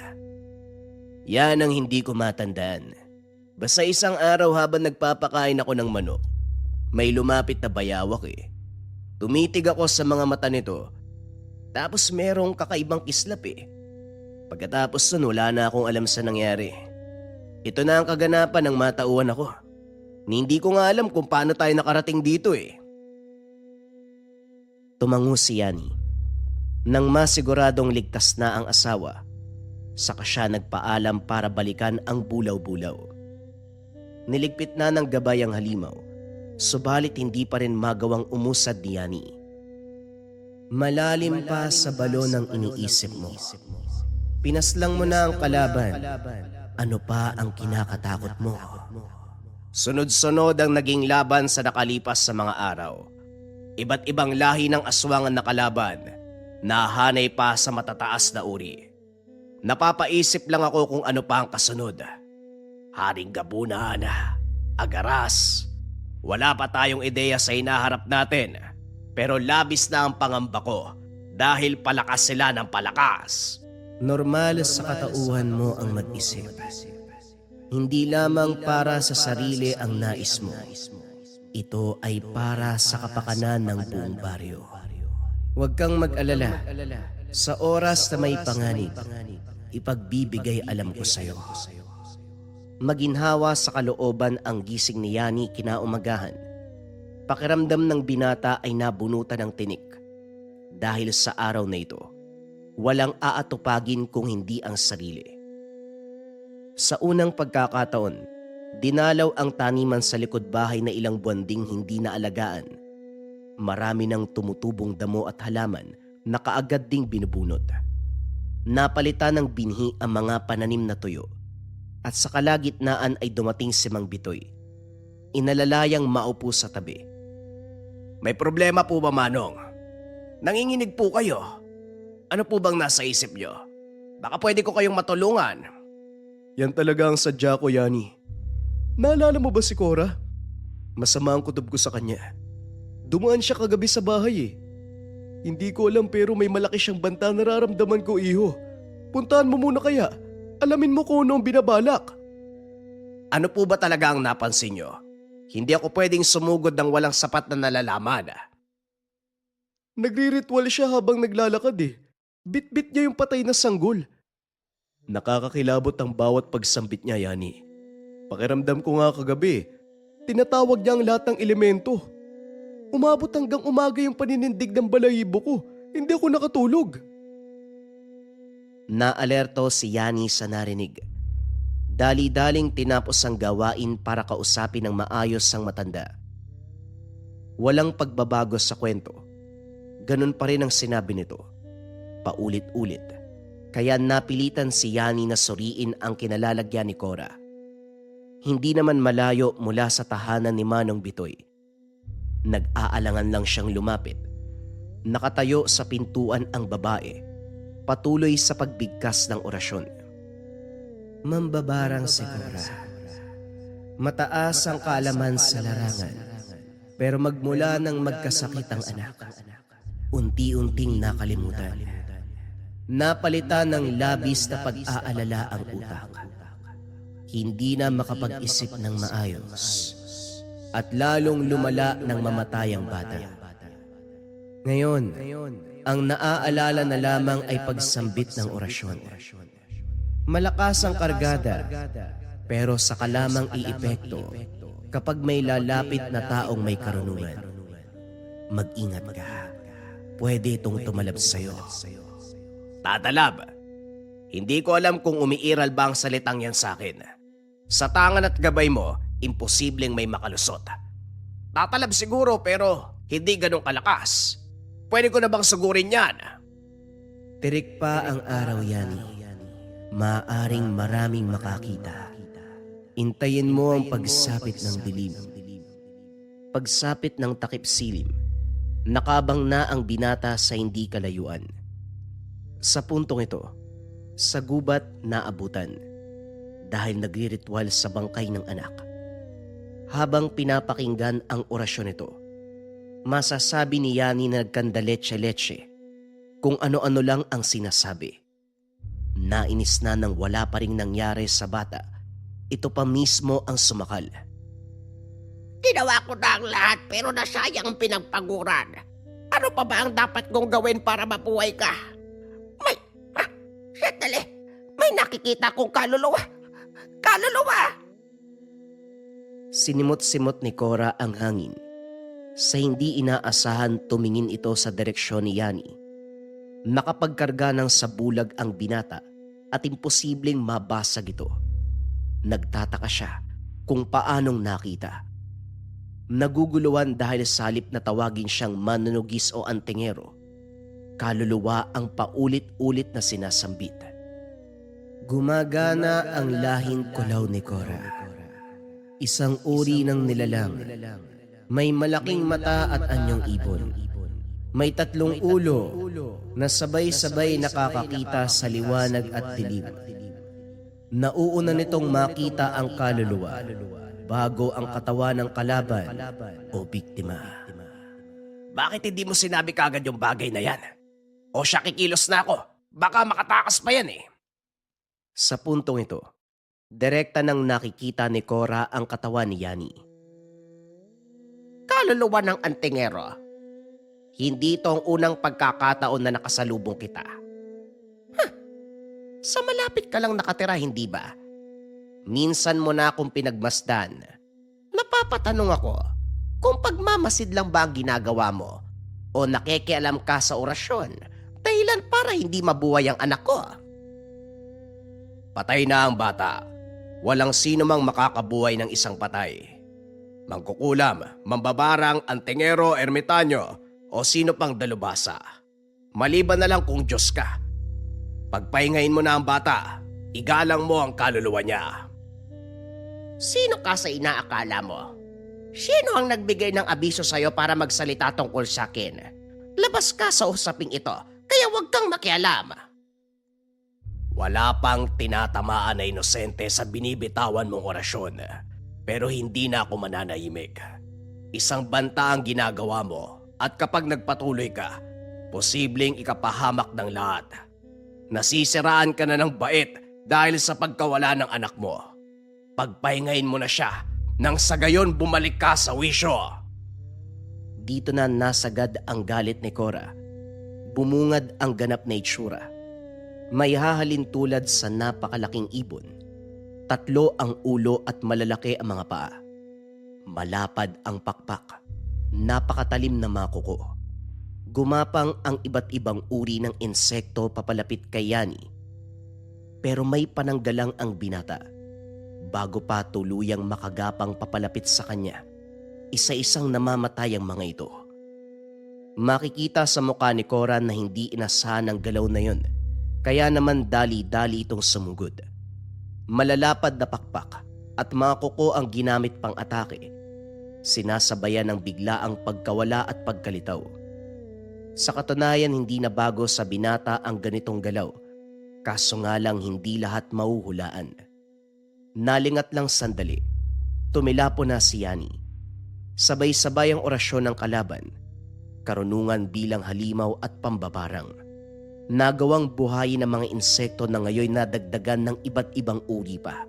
Yan ang hindi ko matandaan. Basta isang araw habang nagpapakain ako ng manok, may lumapit na bayawak eh. Tumitig ako sa mga mata nito, tapos merong kakaibang kislap eh. Pagkatapos nun, wala na akong alam sa nangyari. Ito na ang kaganapan ng matauhan ako. Hindi ko nga alam kung paano tayo nakarating dito eh. Tumango si Yani. Nang masiguradong ligtas na ang asawa, saka siya nagpaalam para balikan ang bulaw-bulaw. Niligpit na ng gabay ang halimaw, subalit hindi pa rin magawang umusad ni Yani. Malalim pa sa balon ng iniisip mo. Pinaslang mo na ang kalaban. Ano pa ang kinakatakot mo? Sunod-sunod ang naging laban sa nakalipas sa mga araw. Iba't ibang lahi ng aswang ang nakalaban, nahanay pa sa matataas na uri. Napapaisip lang ako kung ano pa ang kasunod. Haring gabunan, agaras. Wala pa tayong ideya sa hinaharap natin, pero labis na ang pangamba ko dahil palakas sila ng palakas. Normal sa katauhan mo ang mag-isip. Hindi lamang para sa sarili ang nais mo. Ito ay para sa kapakanan ng buong baryo. Huwag kang mag-alala. Sa oras na may panganib, ipagbibigay alam ko sa iyo. Maginhawa sa kalooban ang gising ni Yani kinaumagahan. Pakiramdam ng binata ay nabunutan ng tinik. Dahil sa araw na ito, walang aatupagin kung hindi ang sarili. Sa unang pagkakataon, dinalaw ang taniman sa likod bahay na ilang buwan ding hindi naalagaan. Marami ng tumutubong damo at halaman na kaagad ding binubunot. Napalitan ng binhi ang mga pananim na tuyo at sa kalagitnaan ay dumating si Mang Bitoy. Inalalayang maupo sa tabi. May problema po ba, Manong? Nanginginig po kayo. Ano po bang nasa isip niyo? Baka pwede ko kayong matulungan. Yan talaga ang sadya ko, Yani. Naalala mo ba si Cora? Masama ang kutob ko sa kanya. Dumaan siya kagabi sa bahay eh. Hindi ko alam pero may malaki siyang banta nararamdaman ko, iho. Puntahan mo muna kaya. Alamin mo kung ano ang binabalak. Ano po ba talaga ang napansin niyo? Hindi ako pwedeng sumugod ng walang sapat na nalalaman. Nagri-ritual siya habang naglalakad eh. Bit-bit niya yung patay na sanggol. Nakakakilabot ang bawat pagsambit niya, Yani. Pakiramdam ko nga kagabi, tinatawag niya ang lahat ng elemento. Umabot hanggang umaga yung paninindig ng balahibo ko. Hindi ako nakatulog. Naalerto si Yani sa narinig. Dali-daling tinapos ang gawain para kausapin ng maayos ang matanda. Walang pagbabago sa kwento. Ganun pa rin ang sinabi nito. Paulit-ulit. Kaya napilitan si Yani na suriin ang kinalalagyan ni Cora. Hindi naman malayo mula sa tahanan ni Manong Bitoy. Nag-aalangan lang siyang lumapit Nakatayo sa pintuan ang babae, patuloy sa pagbigkas ng orasyon. Mambabarang si Cora. Mataas ang kaalaman sa larangan, pero magmula nang magkasakit ang anak, unti-unting nakalimutan. Napalitan ng labis na pag-aalala ang utak. Hindi na makapag-isip ng maayos at lalong lumala ng mamatay ang bata. Ngayon, ang naaalala na lamang ay pagsambit ng orasyon. Malakas ang kargada, pero saka lamang iepekto kapag may lalapit na taong may karunungan. Mag-ingat ka. Pwede itong tumalab sa'yo. Tatalab, hindi ko alam kung umiiral ba ang salitang yan sa akin. Sa tangan at gabay mo, imposibleng may makalusot. Tatalab siguro pero hindi ganun kalakas. Pwede ko na bang sugurin yan? Tirik pa ang araw, Yani. Maaring maraming makakita. Intayin mo ang pagsapit ng dilim. Pagsapit ng takip silim, nakabang na ang binata sa hindi kalayuan. Sa puntong ito, sa gubat naabutan dahil nagriritual sa bangkay ng anak. Habang pinapakinggan ang orasyon nito, masasabi ni Yani na nagkandaletse-letse kung ano-ano lang ang sinasabi. Nainis na nang wala pa ring nangyari sa bata. Ito pa mismo ang sumakal. Ginawa ko na ang lahat pero nasayang ang pinagpaguran. Ano pa ba ang dapat kong gawin para mabuhay ka? Sandali, may nakikita kong kaluluwa. Kaluluwa! Sinimot-simot ni Cora ang hangin. Sa hindi inaasahan tumingin ito sa direksyon ni Yani. Nakapagkarga ng sabulag ang binata at imposibleng mabasag ito. Nagtataka siya kung paanong nakita. Naguguluhan dahil sa halip na tawagin siyang manunugis o antingero, kaluluwa ang paulit-ulit na sinasambit. Gumagana ang lahing kulaw ni Cora. Isang uri ng nilalang. May malaking mata at anyong ibon. May 3 ulo na sabay-sabay nakakakita sa liwanag at dilim. Nauuna nitong makita ang kaluluwa bago ang katawan ng kalaban o biktima. Bakit hindi mo sinabi kagad yung bagay na yan? O siya, kikilos na ako. Baka makatakas pa yan eh. Sa puntong ito, direkta nang nakikita ni Cora ang katawan ni Yani. Kaluluwa ng antingero. Hindi ito ang unang pagkakataon na nakasalubong kita. Sa malapit ka lang nakatira, hindi ba? Minsan mo na akong pinagmasdan. Napapatanong ako kung pagmamasid lang ba ang ginagawa mo o nakikialam ka sa orasyon dahilan para hindi mabuhay ang anak ko. Patay na ang bata. Walang sino mang makakabuhay ng isang patay. Mangkukulam, mambabarang, antingero, ermitanyo, o sino pang dalubhasa. Maliban na lang kung Diyos ka. Pagpahingahin mo na ang bata, igalang mo ang kaluluwa niya. Sino ka sa inaakala mo? Sino ang nagbigay ng abiso sa'yo para magsalita tungkol sa akin? Labas ka sa usaping ito, kaya huwag kang makialam. Wala pang tinatamaan na inosente sa binibitawan mong orasyon, pero hindi na ako mananahimik. Isang banta ang ginagawa mo at kapag nagpatuloy ka, posibleng ikapahamak ng lahat. Nasisiraan ka na ng bait dahil sa pagkawala ng anak mo. Pagpahingahin mo na siya nang sa gayon bumalik ka sa wisyo. Dito na nasagad ang galit ni Cora. Bumungad ang ganap na itsura. May hahalin tulad sa napakalaking ibon. 3 ang ulo at malalaki ang mga paa. Malapad ang pakpak. Napakatalim na mga kuko. Gumapang ang iba't ibang uri ng insekto papalapit kay Yani. Pero may pananggalang ang binata. Bago pa tuluyang makagapang papalapit sa kanya, isa-isang namamatay ang mga ito. Makikita sa mukha ni Cora na hindi inasahan ang galaw na yon, kaya naman dali-dali itong sumugod. Malalapad na pakpak at mga kuko ang ginamit pang atake. Sinasabayan ng biglaang pagkawala at pagkalitaw. Sa katunayan, hindi na bago sa binata ang ganitong galaw, kaso nga lang hindi lahat mauhulaan. Nalingat lang sandali, tumilapo na si Yani. Sabay-sabay ang orasyon ng kalaban, karunungan bilang halimaw at pambabarang. Nagawang buhayin ng mga insekto na ngayon nadagdagan ng iba't ibang uri pa.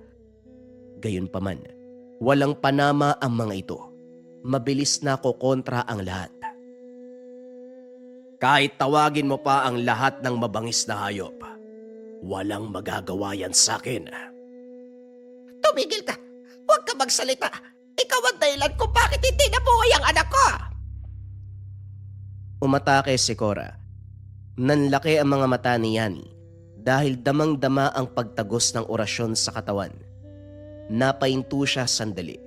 Gayunpaman, walang panama ang mga ito. Mabilis na kokontra ang lahat. Kahit tawagin mo pa ang lahat ng mabangis na hayop, walang magagawa yan sa akin. Tumigil ka! Huwag ka magsalita! Ikaw ang dahilan kung bakit hindi nabuhay ang anak ko! Umatake si Cora. Nanlaki ang mga mata ni Yani dahil damang-dama ang pagtagos ng orasyon sa katawan. Napahinto siya sandali.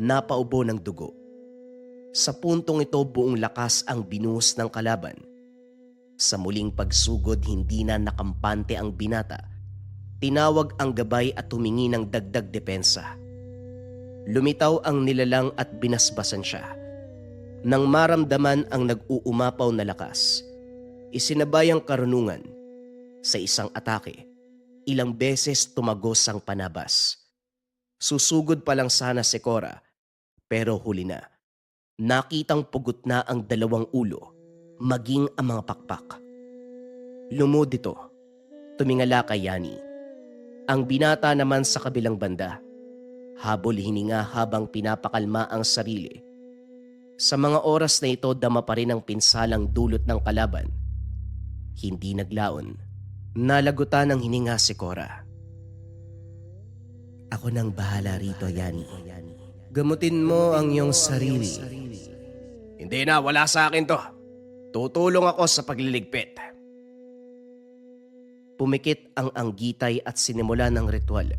Napaubo ng dugo. Sa puntong ito, buong lakas ang binuhos ng kalaban. Sa muling pagsugod, hindi na nakampante ang binata. Tinawag ang gabay at humingi ng dagdag depensa. Lumitaw ang nilalang at binasbasan siya. Nang maramdaman ang nag-uumapaw na lakas, isinabay ang karunungan. Sa isang atake, ilang beses tumagos ang panabas. Susugod pa lang sana si Cora, pero huli na. Nakitang pugot na ang dalawang ulo, maging ang mga pakpak. Lumod ito, tumingala kay Yani. Ang binata naman sa kabilang banda, habol hininga habang pinapakalma ang sarili. Sa mga oras na ito, dama pa rin ang pinsalang dulot ng kalaban. Hindi naglaon, nalagutan ng hininga si Cora. Ako nang bahala rito, Yani. Gamutin mo ang iyong sarili. Hindi na, wala sa akin to. Tutulong ako sa pagliligpit. Pumikit ang anggitay at sinimula ng ritual.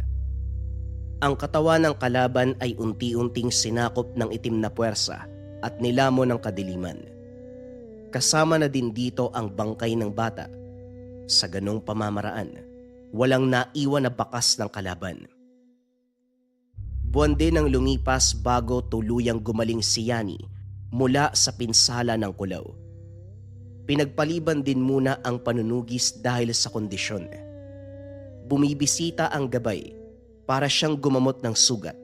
Ang katawan ng kalaban ay unti-unting sinakop ng itim na puwersa at nilamon ng kadiliman. Kasama na din dito ang bangkay ng bata. Sa ganong pamamaraan, walang naiwan na bakas ng kalaban. Buwan din ang lumipas bago tuluyang gumaling si Yani mula sa pinsala ng kulaw. Pinagpaliban din muna ang panunugis dahil sa kondisyon. Bumibisita ang gabay para siyang gumamot ng sugat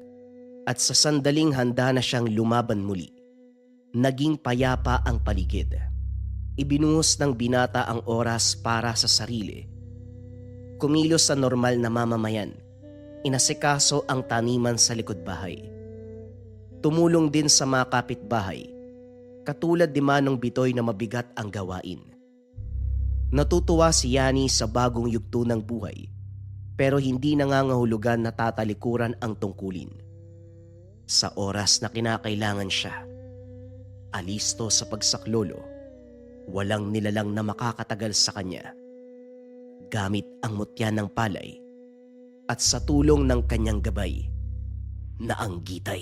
at sa sandaling handa na siyang lumaban muli. Naging payapa ang paligid. Ibinuhos ng binata ang oras para sa sarili. Kumilos sa normal na mamamayan. Inasikaso ang taniman sa likod bahay. Tumulong din sa mga kapitbahay, katulad ni Manong Bitoy na mabigat ang gawain. Natutuwa si Yani sa bagong yugto ng buhay, pero hindi nangangahulugan na tatalikuran ang tungkulin. Sa oras na kinakailangan siya, alisto sa pagsaklolo, walang nilalang na makakatagal sa kanya. Gamit ang mutya ng palay, at sa tulong ng kanyang gabay na anggitay.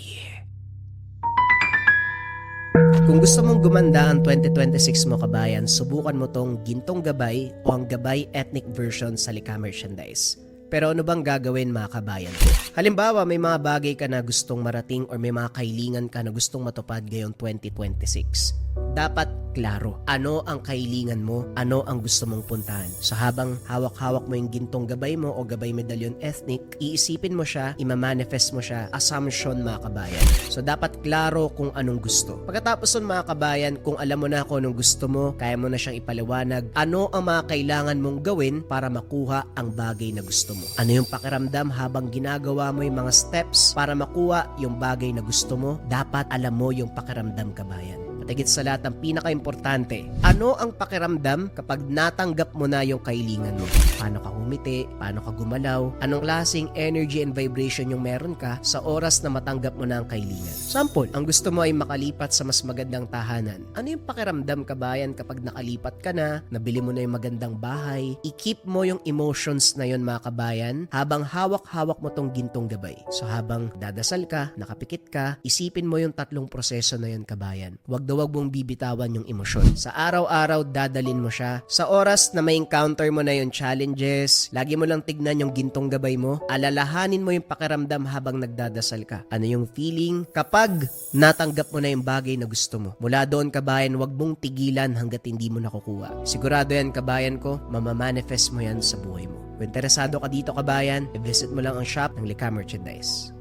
Kung gusto mong gumanda ang 2026 mo kabayan, subukan mo tong gintong gabay o ang gabay ethnic version sa Lika merchandise. Pero ano bang gagawin mga kabayan? Halimbawa, may mga bagay ka na gustong marating or may mga kahilingan ka na gustong matupad ngayong 2026. Dapat klaro, ano ang kahilingan mo, ano ang gusto mong puntahan. So habang hawak-hawak mo yung gintong gabay mo o gabay medallion ethnic, iisipin mo siya, imamanifest mo siya, assumption mga kabayan. So dapat klaro kung anong gusto. Pagkatapos nun mga kabayan, kung alam mo na kung anong gusto mo, kaya mo na siyang ipaliwanag, ano ang mga kailangan mong gawin para makuha ang bagay na gusto mo. Ano yung pakiramdam habang ginagawa mo yung mga steps para makuha yung bagay na gusto mo, dapat alam mo yung pakiramdam kabayan. At higit sa lahat, ang pinaka-importante, ano ang pakiramdam kapag natanggap mo na yung kahilingan mo? Paano ka humiti? Paano ka gumalaw? Anong klaseng energy and vibration yung meron ka sa oras na matanggap mo na ang kahilingan? Sample, ang gusto mo ay makalipat sa mas magandang tahanan. Ano yung pakiramdam kabayan kapag nakalipat ka na, nabili mo na yung magandang bahay, i-keep mo yung emotions na yon mga kabayan habang hawak-hawak mo tong gintong gabay. So habang dadasal ka, nakapikit ka, isipin mo yung tatlong proseso na yon kabayan. Huwag daw huwag mong bibitawan yung emosyon. Sa araw-araw, dadalin mo siya. Sa oras na may encounter mo na yung challenges, lagi mo lang tignan yung gintong gabay mo, alalahanin mo yung pakiramdam habang nagdadasal ka. Ano yung feeling kapag natanggap mo na yung bagay na gusto mo. Mula doon, kabayan, huwag mong tigilan hanggat hindi mo nakukuha. Sigurado yan, kabayan ko, mamamanifest mo yan sa buhay mo. Kung interesado ka dito, kabayan, i-visit mo lang ang shop ng Lika Merchandise.